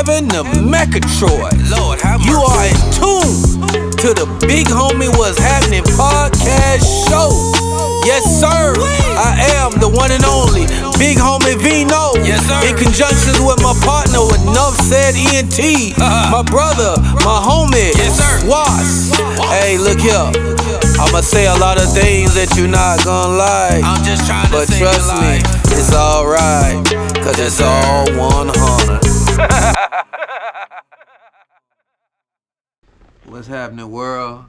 7 to Mechatroid. Lord, you are in tune to the Big Homie What's Happening podcast show. Yes, sir. I am the one and only Big Homie Vino. Yes, sir. In conjunction with my partner with Nuff Said ENT, my brother, my homie, yes, sir. Was. Hey, look here. I'ma say a lot of things that you're not gonna like. I'm just trying to say trust me, it's alright, cause it's all 100. What's happening, world?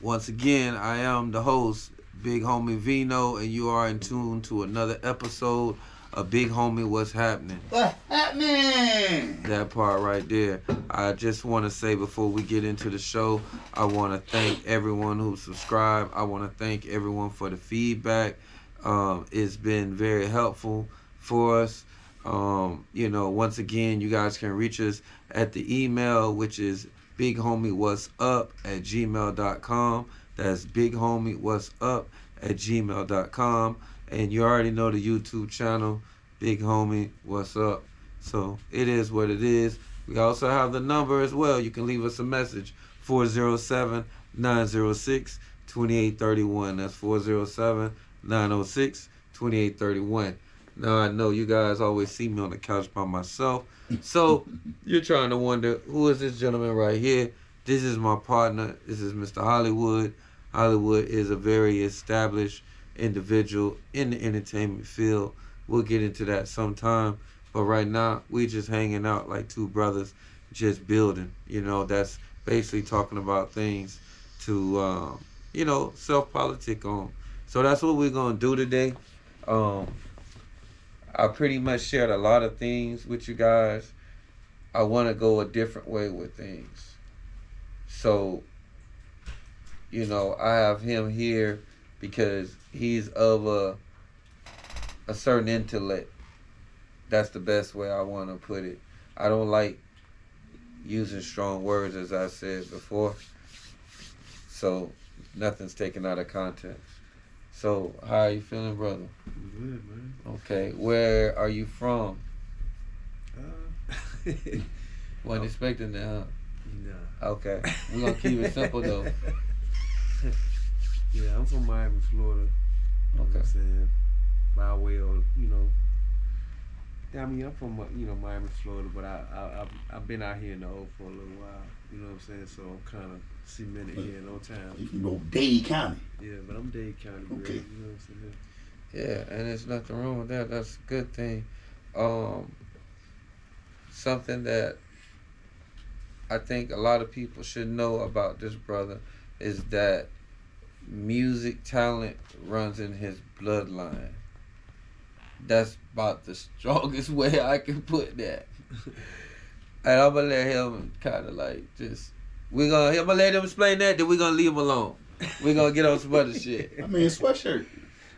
Once again, I am the host, Big Homie Vino, and you are in tune to another episode of Big Homie What's Happening. What's happening? That part right there. I just want to say before we get into the show, I want to thank everyone who subscribed. I want to thank everyone for the feedback. It's been very helpful for us. Once again, you guys can reach us at the email, which is bighomie.whatsup@gmail.com. That's bighomie.whatsup@gmail.com. And you already know the YouTube channel, Big Homie What's Up. So it is what it is. We also have the number as well. You can leave us a message, 407-906-2831. That's 407-906-2831. Now I know you guys always see me on the couch by myself. So you're trying to wonder, who is this gentleman right here? This is my partner. This is Mr. Hollywood. Hollywood is a very established individual in the entertainment field. We'll get into that sometime. But right now, we just hanging out like two brothers, just building. That's basically talking about things to, self-politic on. So that's what we're going to do today. I pretty much shared a lot of things with you guys. I want to go a different way with things. So, I have him here because he's of a certain intellect. That's the best way I want to put it. I don't like using strong words, as I said before. So nothing's taken out of context. So how are you feeling, brother? I'm good, man. Okay. Where are you from? Wasn't expecting that, huh? Nah. Okay. We're going to keep it simple, though. Yeah, I'm from Miami, Florida. You know what I'm saying? By way of, I'm from, Miami, Florida, but I've been out here in the O for a little while. You know what I'm saying? So I'm kind of cemented here in O-Town. You know, Dade County. Yeah, but I'm Dade County, bro. Okay. You know what I'm saying? Yeah, and there's nothing wrong with that. That's a good thing. Something that I think a lot of people should know about this brother is that music talent runs in his bloodline. That's about the strongest way I can put that. And I'm gonna let him kind of like just. I'm gonna let him explain that. Then we're gonna leave him alone. We're gonna get on some other shit. I mean, sweatshirt.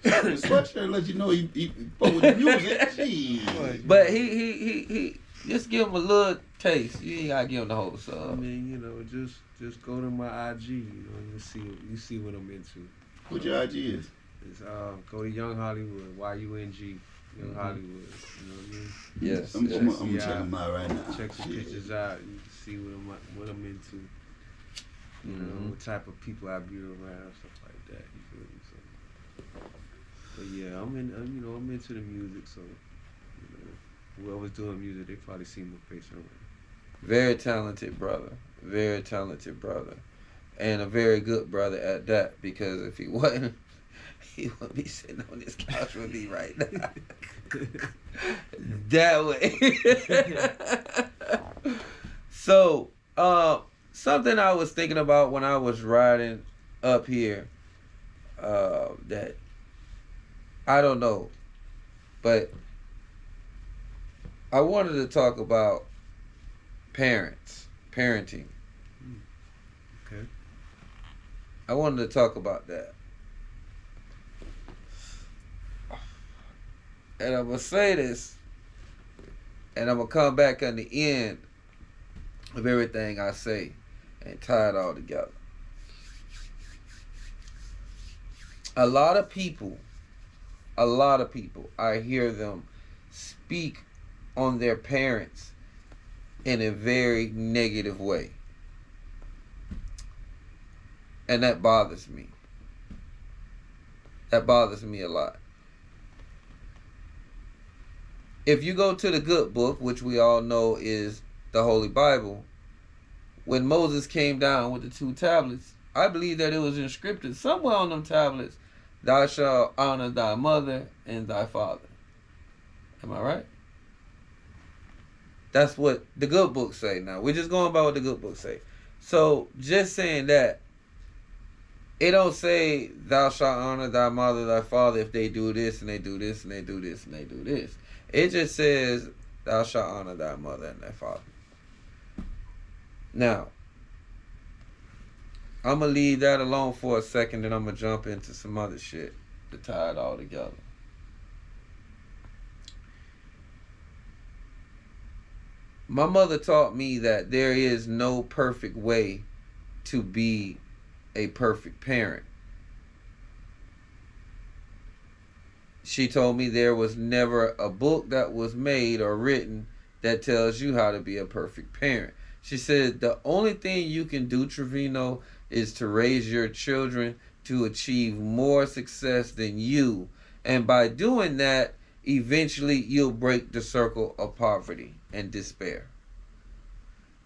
Sweatshirt let you know he fuck with the music. Jeez. But he just give him a little taste. You ain't gotta give him the whole song. I mean, just go to my IG. You see what I'm into. What your IG is? It's go to Young Hollywood. YUNG. Young Hollywood. You know what I mean? Yes. I'm gonna check him out right now. Check the pictures out. You can see what I'm into. You know, what type of people I be around, stuff like that. You feel me? So, but yeah, I'm into the music. So, whoever's doing music, they probably see my face around. Very talented brother. Very talented brother. And a very good brother at that, because if he wasn't, he wouldn't be sitting on this couch with me right now. That way. So, something I was thinking about when I was riding up here, that I don't know, but I wanted to talk about parenting. Okay. I wanted to talk about that. And I'm going to say this, and I'm going to come back on the end of everything I say and tie it all together. A lot of people, I hear them speak on their parents in a very negative way. And that bothers me. That bothers me a lot. If you go to the good book, which we all know is the Holy Bible, when Moses came down with the 2 tablets, I believe that it was inscripted somewhere on them tablets, thou shalt honor thy mother and thy father. Am I right? That's what the good book say. Now, we're just going by what the good book say. So, just saying that, it don't say thou shalt honor thy mother, thy father if they do this and they do this and they do this and they do this. It just says thou shalt honor thy mother and thy father. Now, I'm going to leave that alone for a second and I'm going to jump into some other shit to tie it all together. My mother taught me that there is no perfect way to be a perfect parent. She told me there was never a book that was made or written that tells you how to be a perfect parent. She said the only thing you can do, Trevino, is to raise your children to achieve more success than you. And by doing that, eventually you'll break the circle of poverty and despair.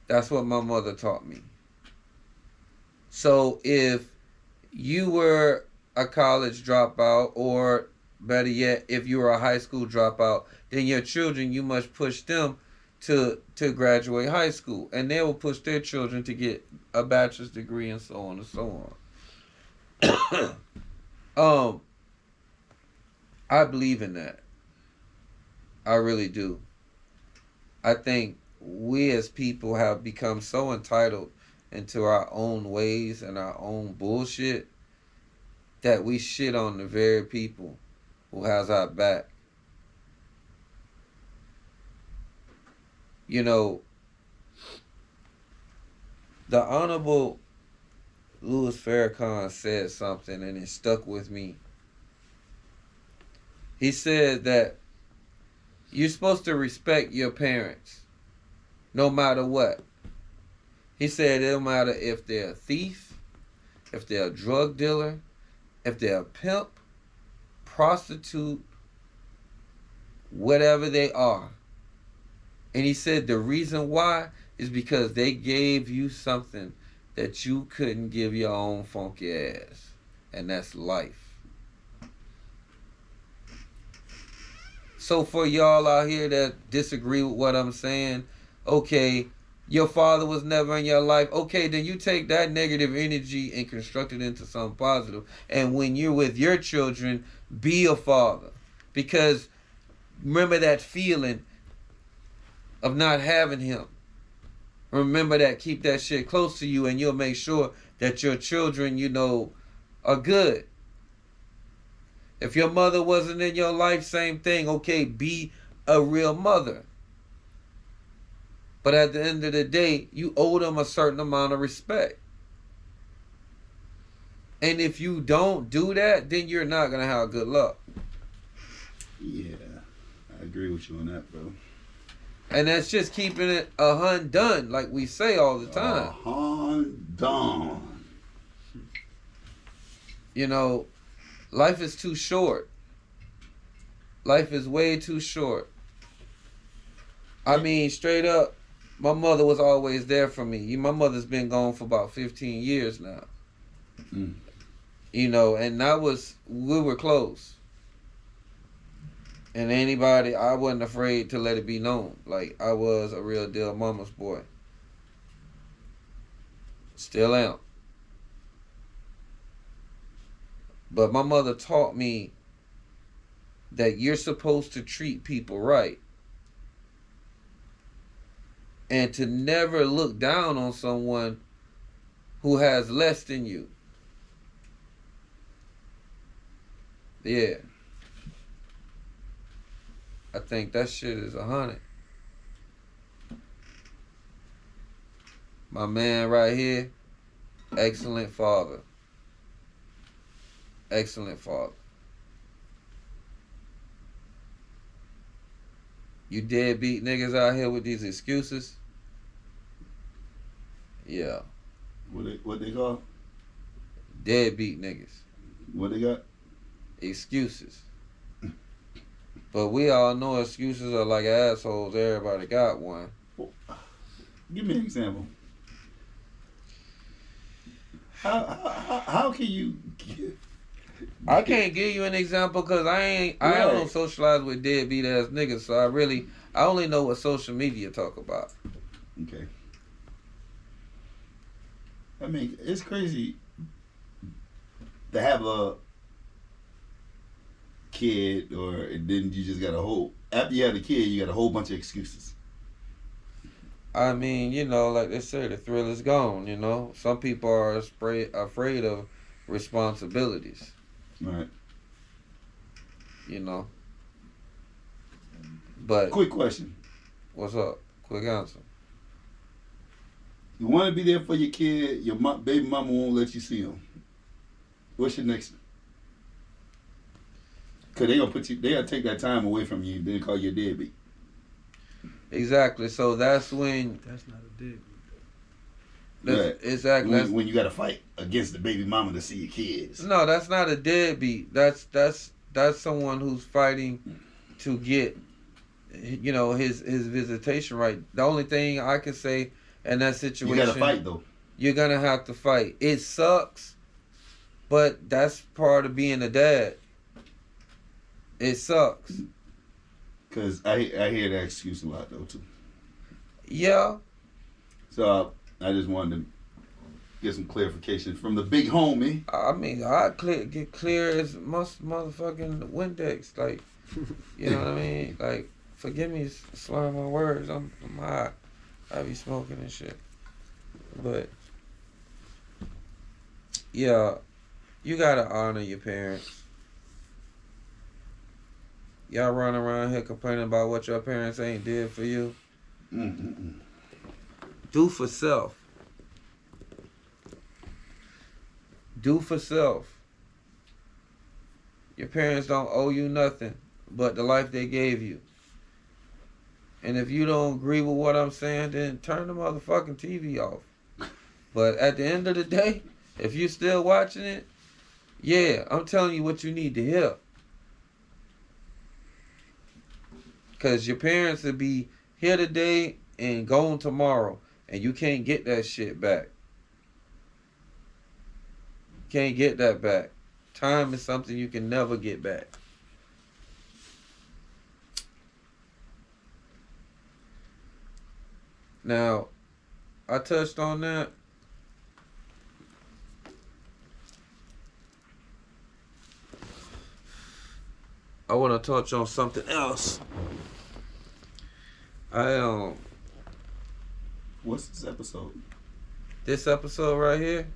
That's what my mother taught me. So if you were a college dropout, or better yet, if you were a high school dropout, then your children, you must push them to graduate high school. And they will push their children to get a bachelor's degree and so on and so on. I believe in that. I really do. I think we as people have become so entitled into our own ways and our own bullshit that we shit on the very people who has our back. You know, the Honorable Louis Farrakhan said something and it stuck with me. He said that you're supposed to respect your parents no matter what. He said it don't matter if they're a thief, if they're a drug dealer, if they're a pimp, prostitute, whatever they are. And he said the reason why is because they gave you something that you couldn't give your own funky ass. And that's life. So for y'all out here that disagree with what I'm saying, okay, your father was never in your life. Okay, then you take that negative energy and construct it into something positive. And when you're with your children, be a father. Because remember that feeling of not having him. Remember that. Keep that shit close to you and you'll make sure that your children, you know, are good. If your mother wasn't in your life, same thing. Okay, be a real mother. But at the end of the day, you owe them a certain amount of respect. And if you don't do that, then you're not going to have good luck. Yeah, I agree with you on that, bro. And that's just keeping it done, like we say all the time. Done. You know, life is too short. Life is way too short. I mean, straight up, my mother was always there for me. My mother's been gone for about 15 years now. Mm. You know, and we were close. And anybody, I wasn't afraid to let it be known. Like, I was a real deal mama's boy. Still am. But my mother taught me that you're supposed to treat people right. And to never look down on someone who has less than you. Yeah. I think that shit is 100. My man right here, excellent father. Excellent father. You deadbeat niggas out here with these excuses, Yeah. What they call? Deadbeat niggas. What they got? Excuses. But we all know excuses are like assholes. Everybody got one. Give me an example. How can you? I can't give you an example because I don't socialize with deadbeat ass niggas. So I only know what social media talk about. Okay. I mean, it's crazy to have a kid, or then you just got a whole. After you have a kid, you got a whole bunch of excuses. I mean, like they say, the thrill is gone. Some people are afraid of responsibilities. Right. But quick question. What's up? Quick answer. You want to be there for your kid. Your baby mama won't let you see him. What's your next? Cause they gonna take that time away from you. Then call you a deadbeat. Exactly. So that's when. That's not a deadbeat. Right. Exactly. When you got to fight against the baby mama to see your kids. No, that's not a deadbeat. That's someone who's fighting to get, his visitation right. The only thing I can say in that situation, you got to fight though. You're gonna have to fight. It sucks, but that's part of being a dad. It sucks. Cause I hear that excuse a lot though too. Yeah. So I just wanted to get some clarification from the big homie. I mean, get clear as motherfucking Windex. Like, you know what I mean? Like, forgive me slurring my words. I'm high. I be smoking and shit. But yeah, you gotta honor your parents. Y'all run around here complaining about what your parents ain't did for you. Mm-hmm. Do for self. Do for self. Your parents don't owe you nothing but the life they gave you. And if you don't agree with what I'm saying, then turn the motherfucking TV off. But at the end of the day, if you're still watching it, yeah, I'm telling you what you need to hear. Because your parents will be here today and gone tomorrow. And you can't get that shit back. Can't get that back. Time is something you can never get back. Now, I touched on that. I want to touch on something else. What's this episode? This episode right here.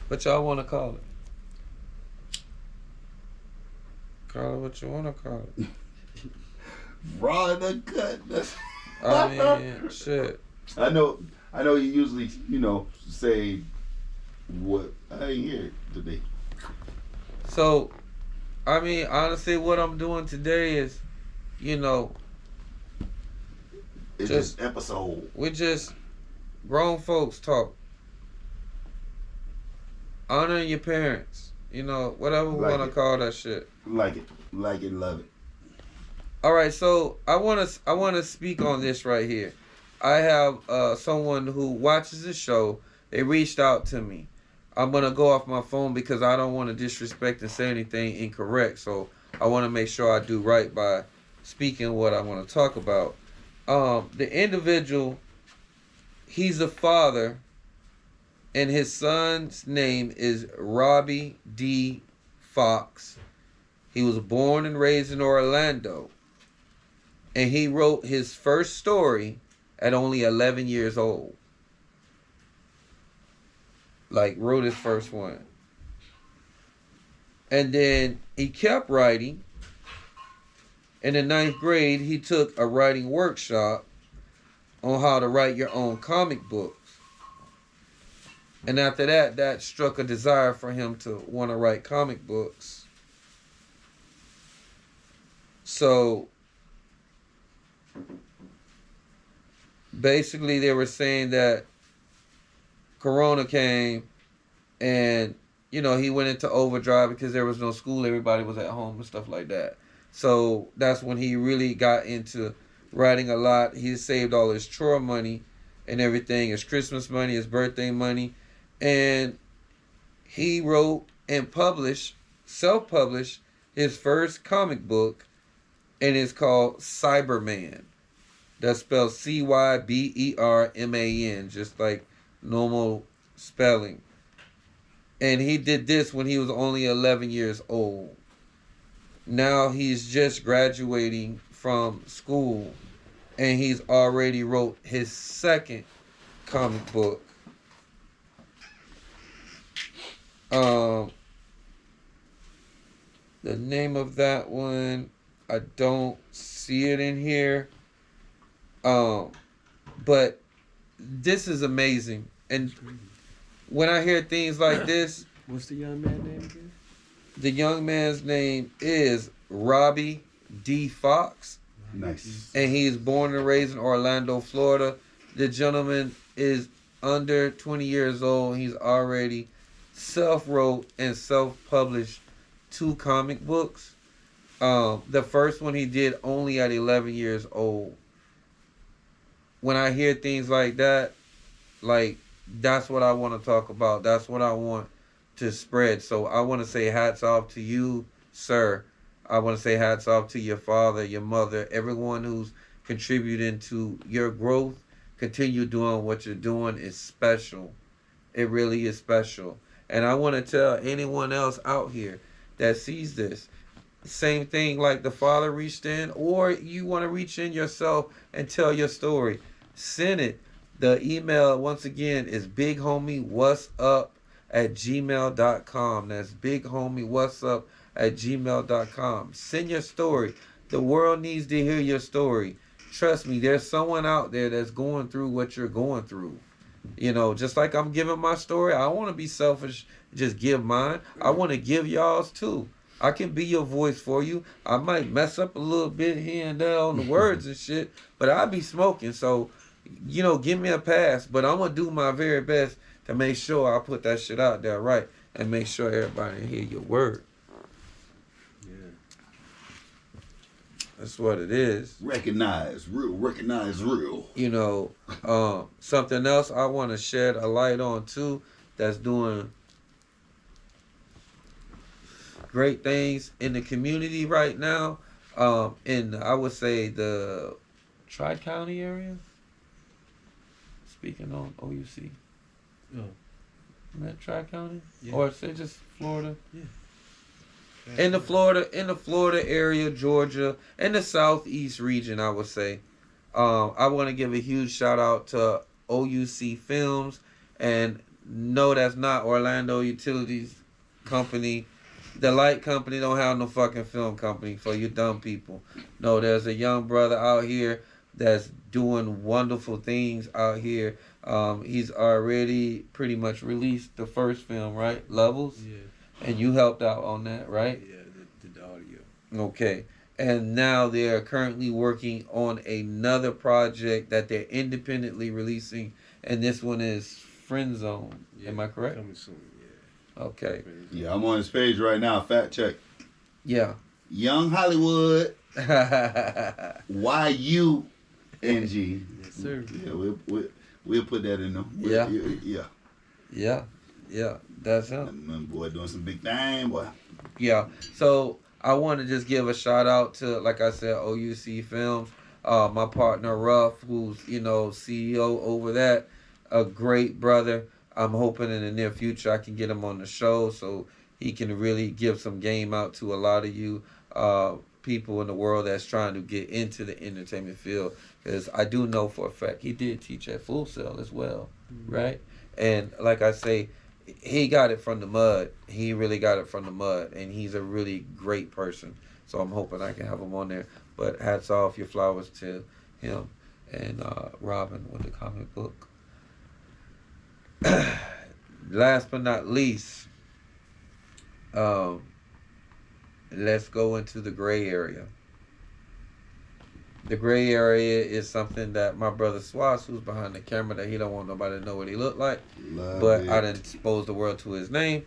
What y'all want to call it? Call it what you want to call it. Raw in the cut. I mean, shit. I know you usually, say what I ain't hear today. So, I mean, honestly, what I'm doing today is, it's just episode. We just grown folks talk. Honoring your parents. Whatever we want to call that shit. Like it, love it. All right, so I want to speak on this right here. I have someone who watches the show. They reached out to me. I'm gonna go off my phone because I don't want to disrespect and say anything incorrect. So I want to make sure I do right by speaking what I want to talk about. The individual, he's a father, and his son's name is Robbie D. Fox. He was born and raised in Orlando. And he wrote his first story at only 11 years old. Wrote his first one. And then he kept writing. In the 9th grade, he took a writing workshop on how to write your own comic books. And after that, that struck a desire for him to want to write comic books. So basically they were saying that Corona came and he went into overdrive because there was no school, everybody was at home and stuff like that. So that's when he really got into writing a lot. He saved all his chore money and everything, his Christmas money, his birthday money, and he wrote and published, self-published, his first comic book, and it's called Cyberman. That's spelled Cyberman, just like normal spelling. And he did this when he was only 11 years old. Now he's just graduating from school, and he's already wrote his second comic book. The name of that one, I don't see it in here. But this is amazing. And when I hear things like this, What's the young man's name again? the young man's name is Robbie D. Fox, Nice. and he's born and raised in Orlando, Florida. The gentleman is under 20 years old. He's already self-wrote and self-published 2 comic books. The first one he did only at 11 years old. When I hear things like that, like, that's what I want to talk about. That's what I want to spread. So I want to say hats off to you, sir. I want to say hats off to your father, your mother, everyone who's contributing to your growth. Continue doing what you're doing. It's special. It really is special. And I want to tell anyone else out here that sees this, same thing, like the father reached in, or you want to reach in yourself and tell your story, send it. The email, once again, is bighomie.whatsup@gmail.com. That's bighomie.whatsup@gmail.com. Send your story. The world needs to hear your story. Trust me, there's someone out there that's going through what you're going through. Just like I'm giving my story, I want to be selfish, just give mine. I want to give y'all's too. I can be your voice for you. I might mess up a little bit here and there on the words and shit, but I be smoking, so give me a pass. But I'm gonna do my very best to make sure I put that shit out there right and make sure everybody hear your word. Yeah. That's what it is. Recognize real. Something else I want to shed a light on too, that's doing great things in the community right now. In, I would say, the Tri-County area. Speaking on OUC. Oh. That Tri-County? Yeah. Or say just Florida? Yeah. In the Florida area, Georgia, and the southeast region, I would say. I want to give a huge shout out to OUC Films, and no, that's not Orlando Utilities Company. The light company don't have no fucking film company for you dumb people. No, there's a young brother out here that's doing wonderful things out here. He's already pretty much released the first film, right? Levels? Yeah. And you helped out on that, right? Yeah, the audio. Okay. And now they're currently working on another project that they're independently releasing, and this one is Friend Zone. Yeah. Am I correct? Coming soon, yeah. Okay. Yeah, I'm on his page right now. Fact check. Yeah. Young Hollywood. YUNG. Yes, sir. Yeah, we'll put that in there. Yeah. Yeah. Yeah. That's him. That boy doing some big thing, boy. Yeah. So I want to just give a shout out to, like I said, OUC Films. My partner Ruff, who's CEO over that, a great brother. I'm hoping in the near future I can get him on the show so he can really give some game out to a lot of you people in the world that's trying to get into the entertainment field. Because I do know for a fact he did teach at Full Sail as well, right? And like I say, he got it from the mud. He really got it from the mud, and he's a really great person. So I'm hoping I can have him on there. But hats off, your flowers to him and Robin with the comic book. Last but not least, let's go into the gray area. The gray area is something that my brother Swas, who's behind the camera, that he don't want nobody to know what he look like. Love But it. I didn't expose the world to his name.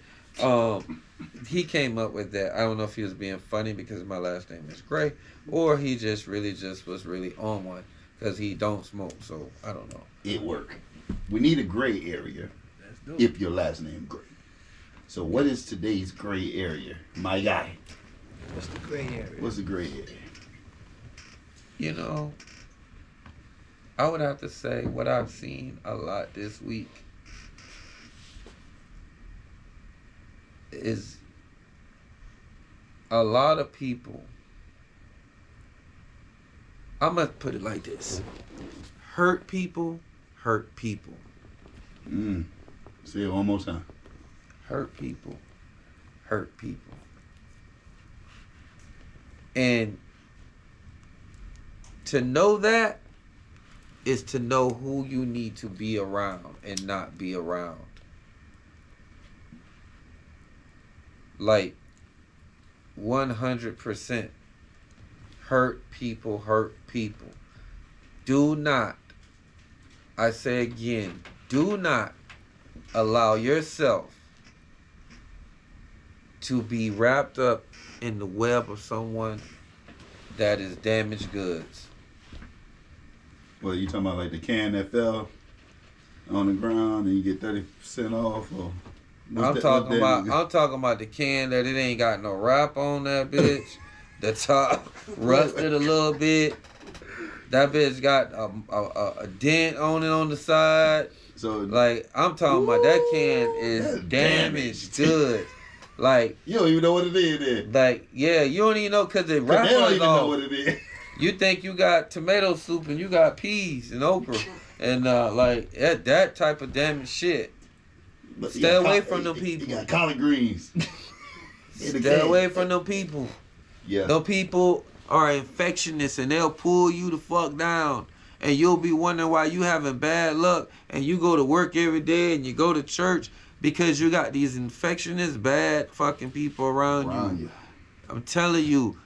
He came up with that. I don't know if he was being funny because my last name is Gray, or he just was really on one because he don't smoke. So I don't know. It work. We need a gray area That's dope. if your last name Gray. So what is today's gray area, my guy? What's the gray area? What's the gray area? You know, I would have to say what I've seen a lot this week is a lot of people. I'm going to put it like this. Hurt people hurt people. Say it one more time. Hurt people hurt people. And to know that is to know who you need to be around and not be around. Like 100% hurt people hurt people. Do not, I say again, do not allow yourself to be wrapped up in the web of someone that is damaged goods. Well, you talking about like the can that fell on the ground and you get 30% off, or I'm talking about the can that it ain't got no wrap on that bitch. The top rusted a little bit. That bitch got a dent on it on the side. So Like, I'm talking about that can is That's damaged damaged. goods. Like, you don't even know what it is then. like, yeah, you don't even know because the 'Cause wrap they don't was even know off. what it is. You think you got tomato soup and you got peas and okra. And, like, that type of damaged shit. But you Stay got away from them people. You got collard greens. In the Stay can. away from them people. Yeah. Them people are infectious and they'll pull you the fuck down. And you'll be wondering why you having bad luck and you go to work every day and you go to church because you got these infectious, bad fucking people around you. I'm telling you,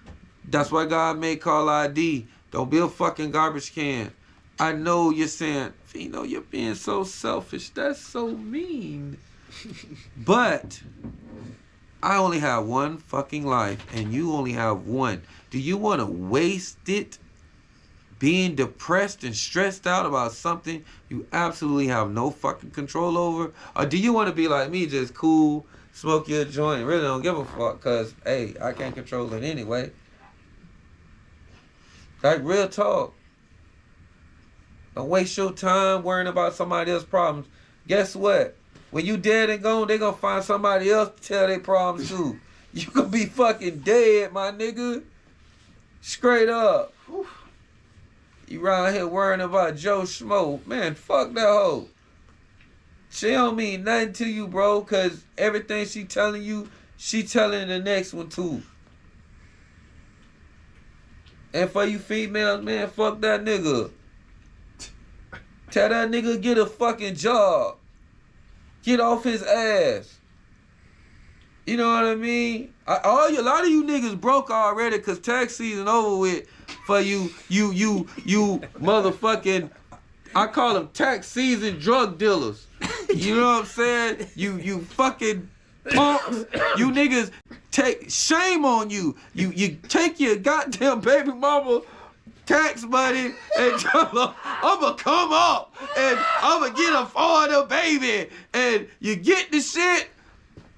that's why God made Call ID. Don't be a fucking garbage can. I know you're saying, Fino, you're being so selfish. That's so mean. But I only have one fucking life and you only have one. Do you want to waste it being depressed and stressed out about something you absolutely have no fucking control over? Or do you want to be like me, just cool, smoke your joint, really don't give a fuck because, hey, I can't control it anyway? Like, real talk. Don't waste your time worrying about somebody else's problems. Guess what? When you dead and gone, they gonna find somebody else to tell their problems to. You could be fucking dead, my nigga. Straight up. You around here worrying about Joe Schmo. Man, fuck that hoe. She don't mean nothing to you, bro, because everything she telling you, she telling the next one too. And for you females, man, fuck that nigga. Tell that nigga get a fucking job. Get off his ass. You know what I mean? A lot of you niggas broke already because tax season over with for you motherfucking, I call them tax season drug dealers. You know what I'm saying? You fucking punks. You niggas, take shame on you. You take your goddamn baby mama tax money and tell her, I'ma come up and I'ma get a foreigner baby, and you get the shit,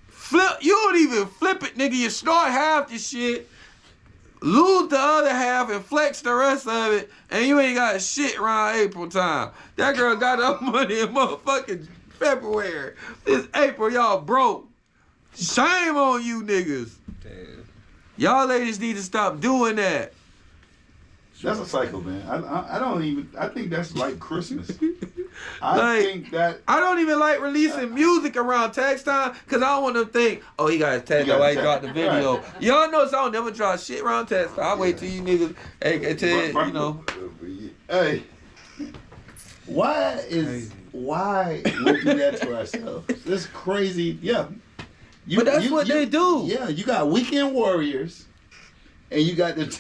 flip, you don't even flip it, nigga. You start half the shit, lose the other half and flex the rest of it, and you ain't got shit around April time. That girl got her money in motherfucking February. This April, y'all broke. Shame on you niggas. Damn. Y'all ladies need to stop doing that. That's a cycle, man. I don't even. I think that's like Christmas. I Like, think that. I don't even like releasing music around tax time because I don't want them to think, oh, he got his tax, He got why his he dropped the tax. video. Right. Y'all notice I don't never drop shit around tax time. I wait till you niggas, you know. Hey, why we do that to ourselves? This crazy, yeah. But that's what they do. Yeah, you got weekend warriors, and you got the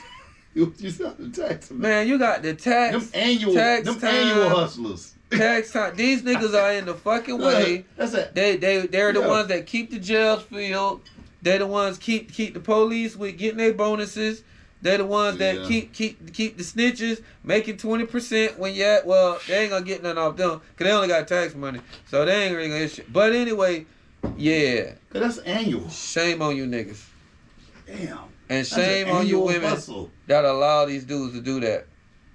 What you said the tax man? Man, you got the tax. Them annual hustlers. Tax time. These niggas are in the fucking way. That's it. They're the ones that keep the jails filled. They're the ones keep the police with getting their bonuses. They're the ones that keep the snitches making 20% when they ain't gonna get nothing off them because they only got tax money, so they ain't really gonna get shit. But anyway, yeah. Cause that's annual. Shame on you niggas. Damn. And shame on you women that allow these dudes to do that.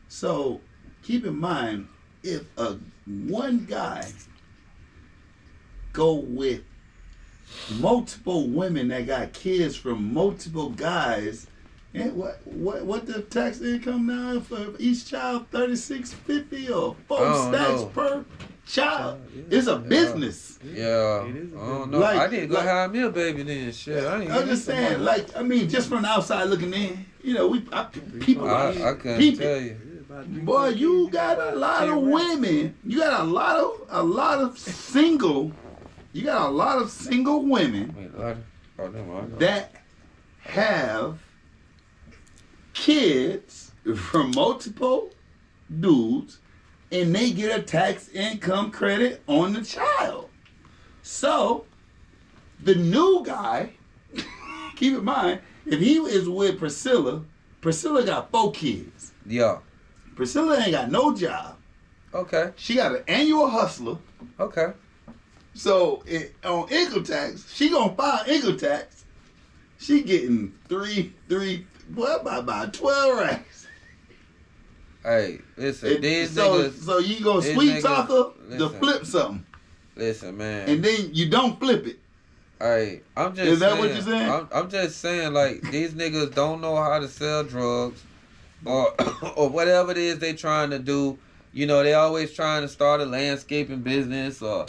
So keep in mind, if one guy go with multiple women that got kids from multiple guys, and what the tax income now for each child? $36.50 or 4 stacks per child. It's a business. Yeah. I don't know. I didn't go hire me a baby then. Shit. I'm just saying, just from the outside looking in, people. I couldn't tell you. Boy, you got a lot of women. You got a lot of single. You got a lot of single women that have kids from multiple dudes, and they get a tax income credit on the child. So, the new guy, keep in mind, if he is with Priscilla got 4 kids. Yeah. Priscilla ain't got no job. Okay. She got an annual hustler. Okay. So, on income tax, she gonna file income tax. She getting about 12 racks. Hey, listen, these niggas. So you gonna sweet talk her to flip something. Listen, man. And then you don't flip it. Hey, I'm just Is that saying, what you're saying? I'm just saying, like, these niggas don't know how to sell drugs or or whatever it is they trying to do. You know, they always trying to start a landscaping business or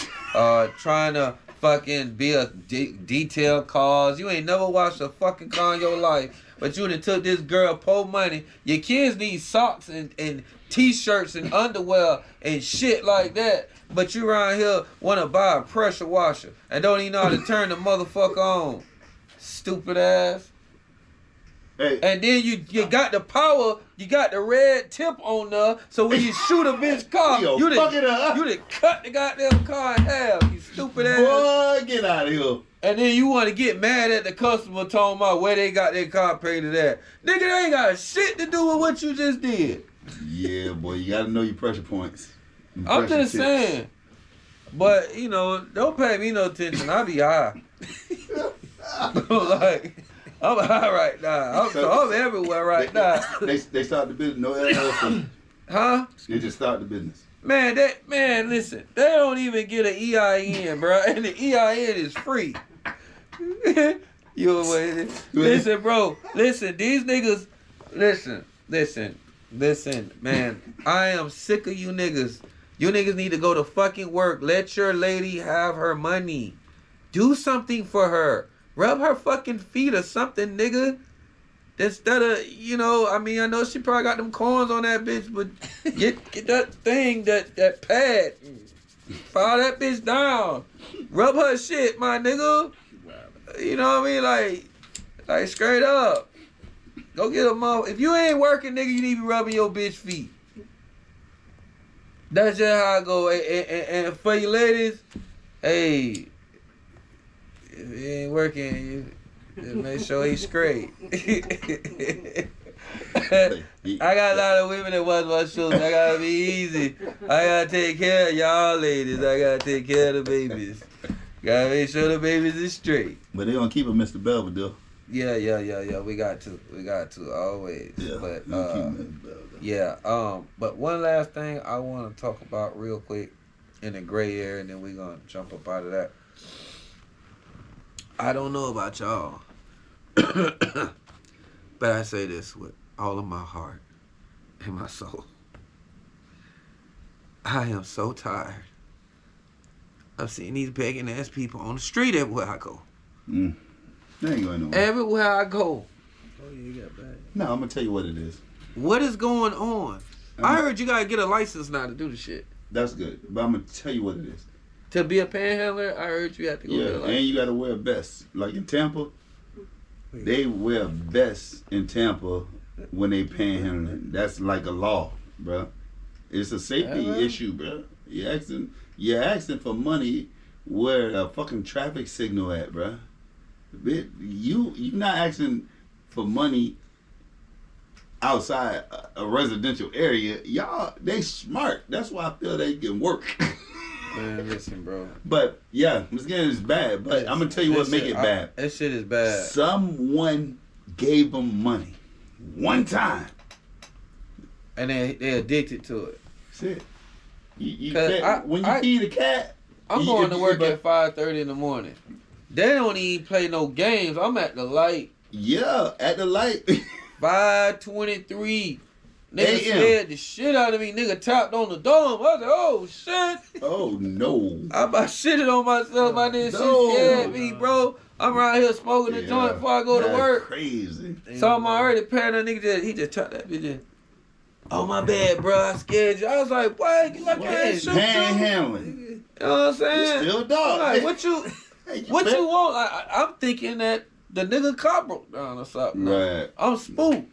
trying to fucking be a detail cause. You ain't never washed a fucking car in your life, but you done took this girl po money. Your kids need socks and t-shirts and underwear and shit like that, but you around here want to buy a pressure washer and don't even know how to turn the motherfucker on. Stupid ass. Hey. And then you got the power, you got the red tip on there, so when you shoot a bitch car, you done cut the goddamn car in half, you stupid ass. Boy, get out of here. And then you want to get mad at the customer talking about where they got their car painted at. Nigga, they ain't got shit to do with what you just did. Yeah, boy, you gotta know your pressure points. I'm just saying. But, don't pay me no attention. I be high. I'm high right now. I'm everywhere right now. They start the business, no LLC. Huh? They just start the business. Man, listen. They don't even get an EIN, bro. And the EIN is free. Listen, bro. Listen, these niggas. Listen, man. I am sick of you niggas. You niggas need to go to fucking work. Let your lady have her money. Do something for her. Rub her fucking feet or something, nigga. Instead of, I know she probably got them corns on that bitch, but get that thing, that pad. File that bitch down. Rub her shit, my nigga. You know what I mean? Like straight up. Go get a mother. If you ain't working, nigga, you need to be rubbing your bitch feet. That's just how I go. And for you ladies, hey, if he ain't working, just make sure he's straight. I got a lot of women that wash my shoes. I gotta be easy. I gotta take care of y'all ladies. I gotta take care of the babies. Gotta make sure the babies is straight. But they gonna keep it Mr. Belvedere. Yeah. We got to always. Yeah. But but one last thing I want to talk about real quick in the gray area, and then we're gonna jump up out of that. I don't know about y'all, but I say this with all of my heart and my soul. I am so tired of seeing these begging ass people on the street everywhere I go. They ain't going nowhere. Everywhere I go. Oh, yeah, you got bad. No, I'm gonna tell you what it is. What is going on? I heard you gotta get a license now to do the shit. That's good, but I'm gonna tell you what it is. To be a panhandler, I heard you have to go get a license. And you gotta wear a vest. Like in Tampa, they wear vests in Tampa when they panhandling. That's like a law, bro. It's a safety Yeah, issue, bro. You're asking for money where a fucking traffic signal at, bro. You not asking for money outside a residential area. Y'all, they smart. That's why I feel they can work. Man, listen, bro. But yeah, this game is bad. But I'm gonna tell you what make it bad. That shit is bad. Someone gave them money one time, And they addicted to it. that's it. When you I- feed a cat, I'm going to work at 5:30 in the morning. They don't even play no games. I'm at the light. Yeah, at the light. 5:23. Nigga AM. scared the shit out of me. Nigga tapped on the dome. I was like, oh shit. Oh no. I about shitted on myself. My nigga No. shit scared me, bro. I'm around here smoking a joint before I go to That's work. Crazy. So I'm already paying that nigga. He just tapped that bitch in. Oh my bad, bro. I scared you. I was like, what? Like I ain't shoot you. Panhandling. You know what I'm saying? You still a dog. I'm like, what you want? I'm thinking that the nigga car broke down or something. Right. I'm spooked.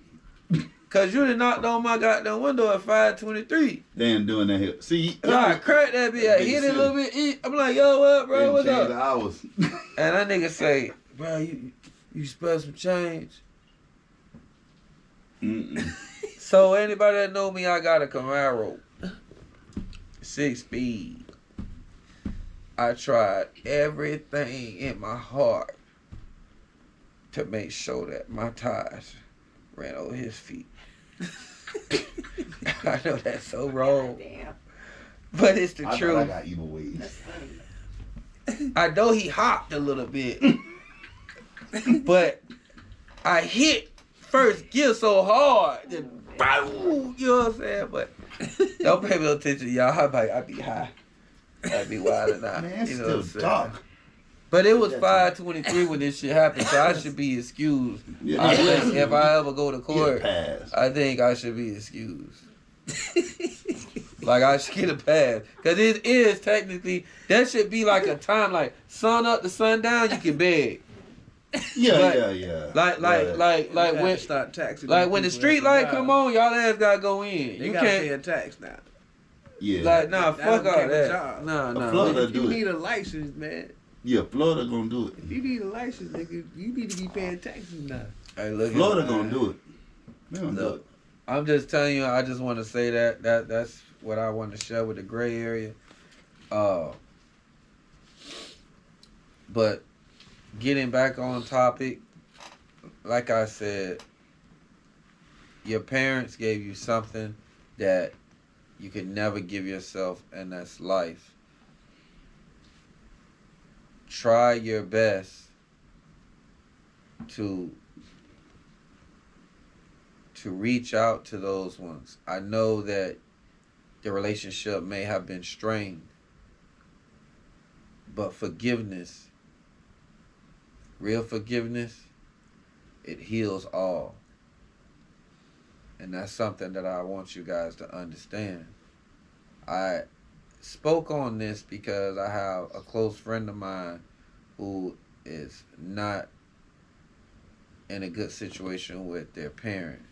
Cause you done knocked on my goddamn window at 5:23. They ain't doing that here. See, And I cracked that bitch. I hit it a little bit. I'm like, yo, what, bro? What's up? Hours. And that nigga say, bro, you spell some change. Mm-mm. So anybody that know me, I got a Camaro, 6-speed. I tried everything in my heart to make sure that my tires ran over his feet. I know that's so wrong, Damn. but it's the I truth. thought I got evil ways. That's funny. I know he hopped a little bit, but I hit first gear so hard, then boom, you know what I'm saying? But don't pay no attention, y'all. I be high. I be wild out. Man, it's You know what I'm still saying? dark. But it was 5:23 when this shit happened, so I should be excused. Yeah, I think if I ever go to Get court, past. I think I should be excused. Like I should get a pass, cause it is technically that should be like a time like sun up to sundown. You can beg. Yeah. Like You when start taxing. like these when the people street every light time. come on, y'all ass gotta go in. They You gotta can't pay a tax now. Yeah. like nah, That fuck don't all take a that. job. Nah. Florida If you do need it. a license, man. Yeah, Florida gonna do it. If you need a license, nigga, you need to be paying taxes now. Hey, look at Florida that. gonna do it. They gonna do Look. it. I'm just telling you, I just want to say that's what I want to share with the gray area. But getting back on topic, like I said, your parents gave you something that you could never give yourself, and that's life. Try your best to reach out to those ones. I know that the relationship may have been strained, but forgiveness, real forgiveness, it heals all. And that's something that I want you guys to understand. I spoke on this because I have a close friend of mine who is not in a good situation with their parent.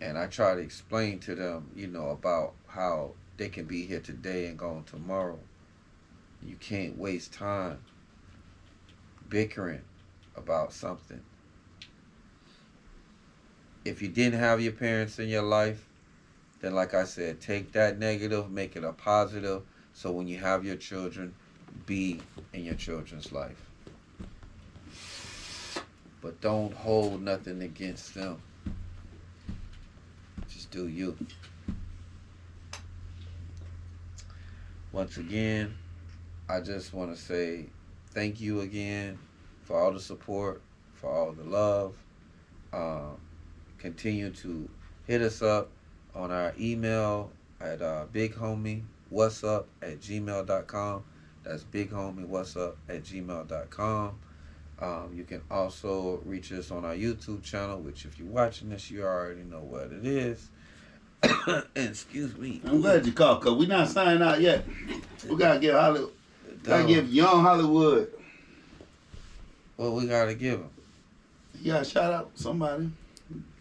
And I try to explain to them, about how they can be here today and gone tomorrow. You can't waste time bickering about something. If you didn't have your parents in your life, then like I said, take that negative, make it a positive, so when you have your children, be in your children's life. But don't hold nothing against them. Just do you. Once again, I just want to say thank you again for all the support, for all the love. Continue to hit us up on our email at bighomie.whatsup@gmail.com. That's bighomie.whatsup@gmail.com. You can also reach us on our YouTube channel, which if you're watching this, you already know what it is. Excuse me. I'm glad you called, cause we not signing out yet. We gotta give Hollywood. Gotta give young Hollywood. What we gotta give them? You gotta shout out somebody.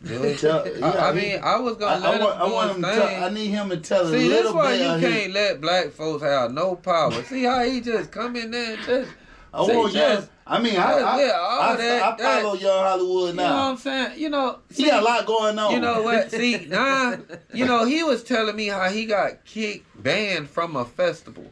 Do it. Yeah, I mean, I was gonna let him I want him do to his tell, thing. I need him to tell a See, little that's why bit you of can't his, let black folks have no power. See how he just come in there and just. I see, want just I mean, yeah, all I that- follow Young Hollywood you know what now. I'm saying? You know, He got a lot going on. You know what? See, now, you know, he was telling me how he got banned from a festival.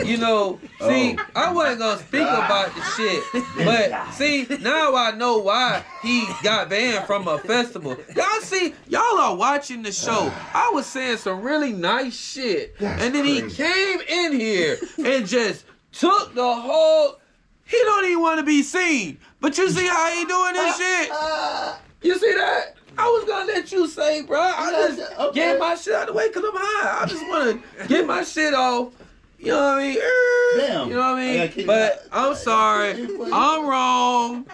You know, see, I wasn't going to speak about the shit. But, see, now I know why he got banned from a festival. Y'all see, y'all are watching the show. I was saying some really nice shit. And then he came in here and just took the whole... He don't even want to be seen. But you see how he doing this shit? You see that? I was gonna let you say, bro. I just get my shit out of the way because I'm high. I just want to get my shit off. You know what I mean? Damn. You know what I mean? But I'm sorry. I'm wrong.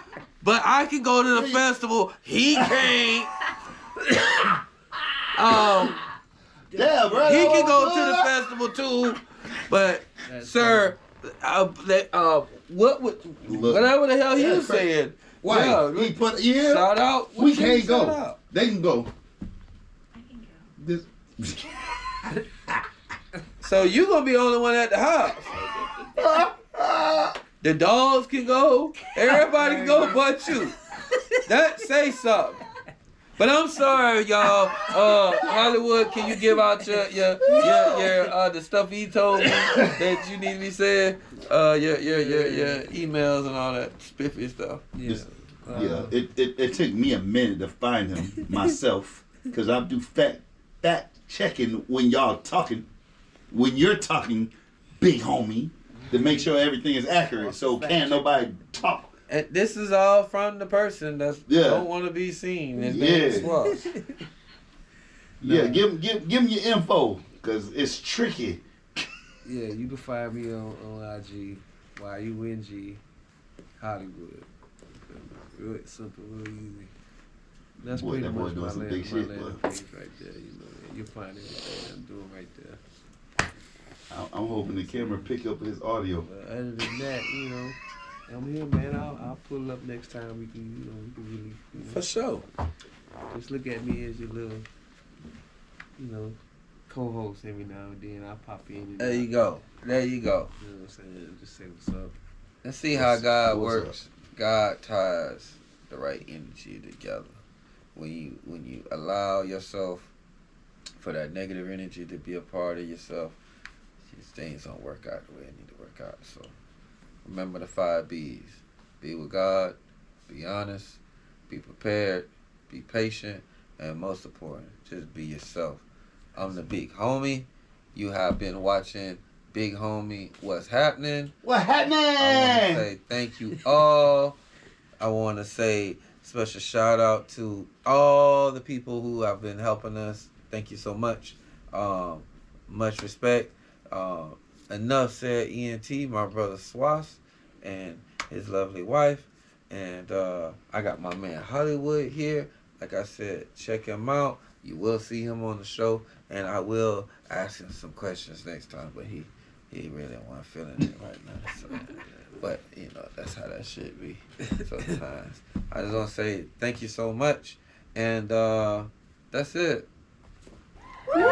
But I can go to the festival. He can't. Yeah, bro. He can go to the festival too. But, sir, whatever the hell he was saying. Why? Yeah, He put shout out. We Shout can't go. out. They can go. I can go. This. So you gonna be the only one at the house. The dogs can go. Everybody can go but you. That say something. But I'm sorry, y'all. Hollywood, can you give out your the stuff he told me that you need to be saying? Your emails and all that spiffy stuff. Yeah. Yeah, it took me a minute to find him myself because I do fact checking when y'all talking, when you're talking, big homie, to make sure everything is accurate. So can't nobody talk. And this is all from the person that don't want to be seen and being swapped. Yeah, give him your info because it's tricky. Yeah, you can find me on IG, YUNG Hollywood. Real simple, real easy. That's Boy, pretty that boy much doing my some landing big shit, page right there. You know, you'll find everything I'm doing right there. I'm hoping the camera pick up his audio. But other than that, you know, I'm here, man. I'll pull up next time. We can really, For sure. just look at me as your little, co-host every now and then. I'll pop in. And There you go. There you go. You know what I'm saying? Just say what's up. Let's see how God what's works. God ties the right energy together. When you allow yourself for that negative energy to be a part of yourself, these things don't work out the way they need to work out. So remember the 5 B's. Be with God, be honest, be prepared, be patient, and most important, just be yourself. I'm the Big Homie. You have been watching Big Homie What's Happening. What happening? I want to say thank you all. I want to say special shout out to all the people who have been helping us. Thank you so much. Much respect. Enough said ENT, my brother Swas, and his lovely wife. And I got my man Hollywood here. Like I said, check him out. You will see him on the show. And I will ask him some questions next time. But he really don't want to feel it right now. So. But, that's how that shit be sometimes. I just want to say thank you so much. And that's it. Woo!